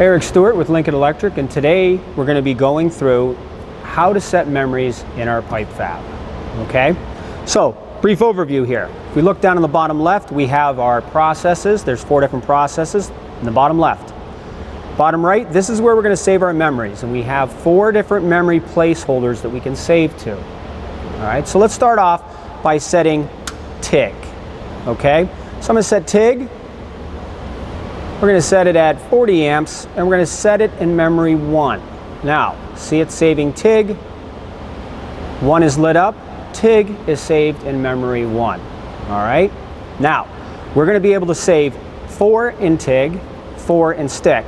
Eric Stewart with Lincoln Electric, and today we're going to be going through how to set memories in our pipe fab. Okay, so brief overview here. If we look down in the bottom left, we have our processes. There's 4 different processes in the bottom left. Bottom right, this is where we're going to save our memories, and we have 4 different memory placeholders that we can save to. All right, so let's start off by setting TIG. Okay, so I'm going to set TIG. We're going to set it at 40 amps, and we're going to set it in memory 1. Now, see it saving TIG. 1 is lit up. TIG is saved in memory 1. All right. Now, we're going to be able to save 4 in TIG, 4 in stick.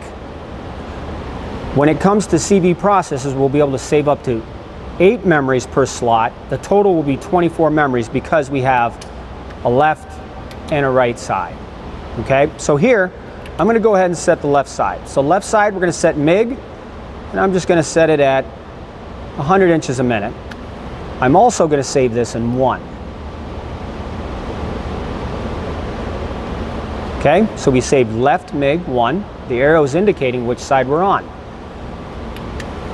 When it comes to CV processes, we'll be able to save up to 8 memories per slot. The total will be 24 memories because we have a left and a right side. Okay, so here, I'm going to go ahead and set the left side. So left side, we're going to set MIG, and I'm just going to set it at 100 inches a minute. I'm also going to save this in 1. Okay, so we saved left MIG 1. The arrow is indicating which side we're on.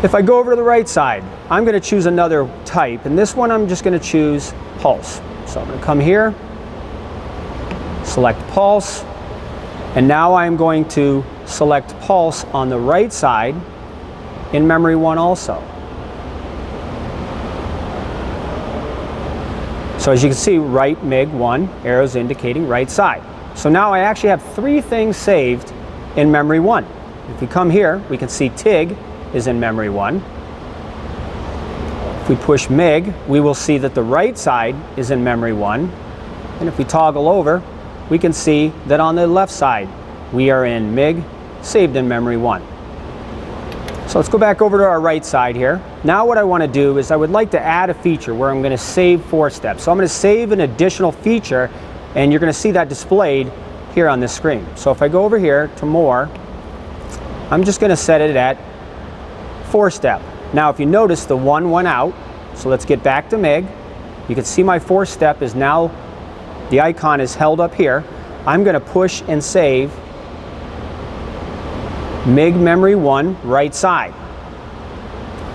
If I go over to the right side, I'm going to choose another type, and this one I'm just going to choose pulse. So I'm going to come here, select pulse, and now I'm going to select pulse on the right side in memory 1 also. So as you can see, right MIG 1, arrows indicating right side. So now I actually have 3 things saved in memory 1. If we come here, we can see TIG is in memory 1. If we push MIG, we will see that the right side is in memory 1. And if we toggle over, we can see that on the left side, we are in MIG, saved in memory 1. So let's go back over to our right side here. Now what I want to do is I would like to add a feature where I'm going to save 4 steps. So I'm going to save an additional feature, and you're going to see that displayed here on this screen. So if I go over here to more, I'm just going to set it at 4 step. Now if you notice, the 1 went out, so let's get back to MIG. You can see my 4 step is now, the icon is held up here. I'm going to push and save MIG memory 1 right side.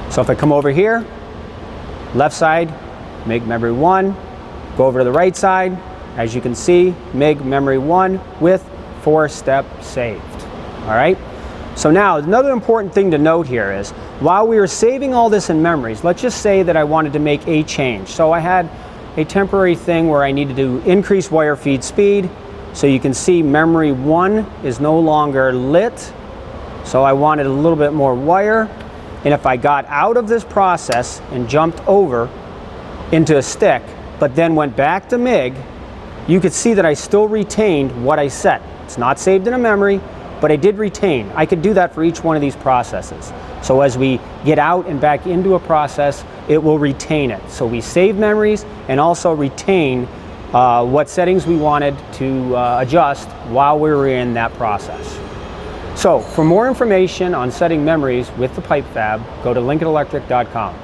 So if I come over here, left side, MIG memory 1, go over to the right side, as you can see, MIG memory 1 with 4 step saved. All right. So now another important thing to note here is while we were saving all this in memories, let's just say that I wanted to make a change. So I had a temporary thing where I needed to increase wire feed speed. So you can see memory 1 is no longer lit. So I wanted a little bit more wire. And if I got out of this process and jumped over into a stick, but then went back to MIG, you could see that I still retained what I set. It's not saved in a memory, but I did retain. I could do that for each one of these processes. So as we get out and back into a process, it will retain it. So we save memories and also retain what settings we wanted to adjust while we were in that process. So for more information on setting memories with the pipe fab, go to lincolnelectric.com.